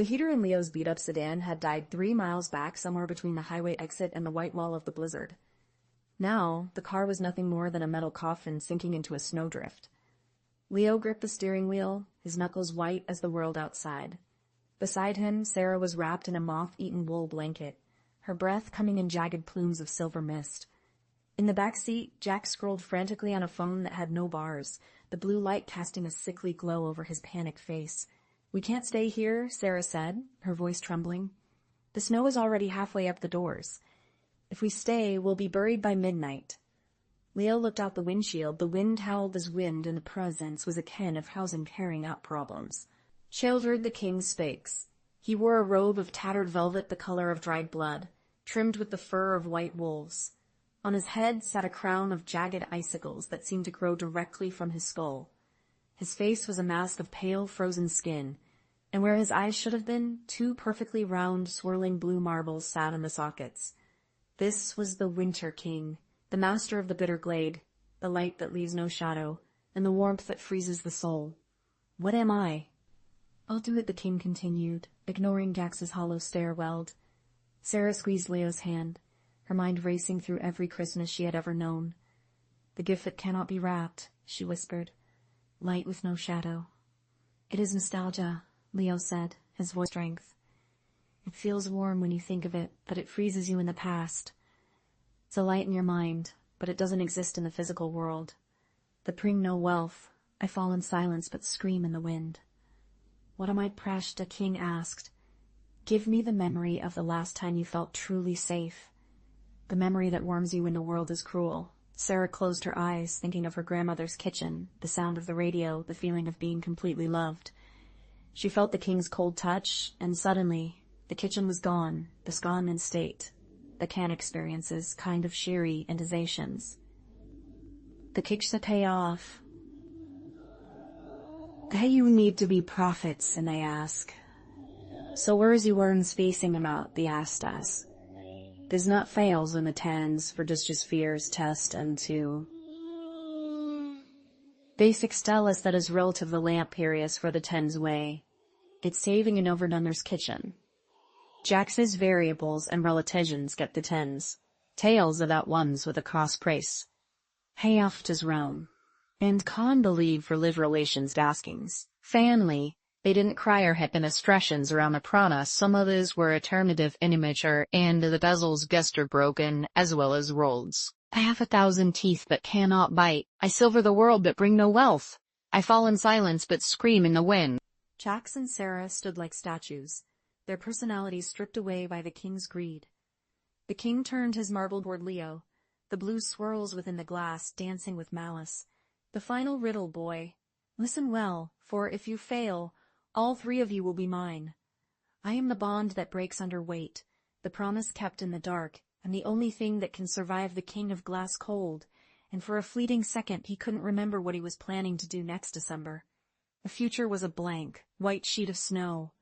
The heater in Leo's beat-up sedan had died 3 miles back somewhere between the highway exit and the white wall of the blizzard. Now, the car was nothing more than a metal coffin sinking into a snowdrift. Leo gripped the steering wheel, his knuckles white as the world outside. Beside him, Sarah was wrapped in a moth-eaten wool blanket, her breath coming in jagged plumes of silver mist. In the back seat, Jack scrolled frantically on a phone that had no bars, the blue light casting a sickly glow over his panicked face. "We can't stay here," Sarah said, her voice trembling. "The snow is already halfway up the doors. If we stay, we'll be buried by midnight." Leo looked out the windshield. The wind howled as wind, and the presence was a ken of Hausen carrying out problems. Childred the king spakes. He wore a robe of tattered velvet the color of dried blood, trimmed with the fur of white wolves. On his head sat a crown of jagged icicles that seemed to grow directly from his skull. His face was a mask of pale, frozen skin, and where his eyes should have been, 2 perfectly round, swirling blue marbles sat in the sockets. This was the Winter King, the master of the bitter glade, the light that leaves no shadow, and the warmth that freezes the soul. "What am I?" "I'll do it," the king continued, ignoring Jax's hollow stare weld. Sarah squeezed Leo's hand, her mind racing through every Christmas she had ever known. "The gift that cannot be wrapped," she whispered. "Light with no shadow." "It is nostalgia," Leo said, his voice strength. "It feels warm when you think of it, but it freezes you in the past. It's a light in your mind, but it doesn't exist in the physical world. That bring no wealth. I fall in silence but scream in the wind." "What am I, Prashta?" King asked. "Give me the memory of the last time you felt truly safe. The memory that warms you when the world is cruel." Sarah closed her eyes, thinking of her grandmother's kitchen, the sound of the radio, the feeling of being completely loved. She felt the king's cold touch, and suddenly, the kitchen was gone, the scone in state, the can experiences, kind of shiri and azations. The kiksa pay off. Hey, you need to be prophets, and they ask. So where's you weren't spacing about, the asked us. There's not fails in the tens for just fears test and to. Basics tell us that is relative the lamp periods for the tens way. It's saving in overdunner's kitchen. Jax's variables and relatives get the tens. Tails are that ones with a cross price. Hey off tis realm. And can't believe for live relations daskings. Family, they didn't cry or hip in expressions around the prana. Some others were alternative in immature, and the bezels guessed are broken, as well as rolls. I have 1,000 teeth but cannot bite. I silver the world but bring no wealth. I fall in silence but scream in the wind. Jax and Sarah stood like statues, their personalities stripped away by the king's greed. The king turned his marble toward Leo, the blue swirls within the glass dancing with malice. "The final riddle, boy. Listen well, for if you fail, all 3 of you will be mine. I am the bond that breaks under weight, the promise kept in the dark, and the only thing that can survive the king of glass cold." And for a fleeting second he couldn't remember what he was planning to do next December. The future was a blank, white sheet of snow,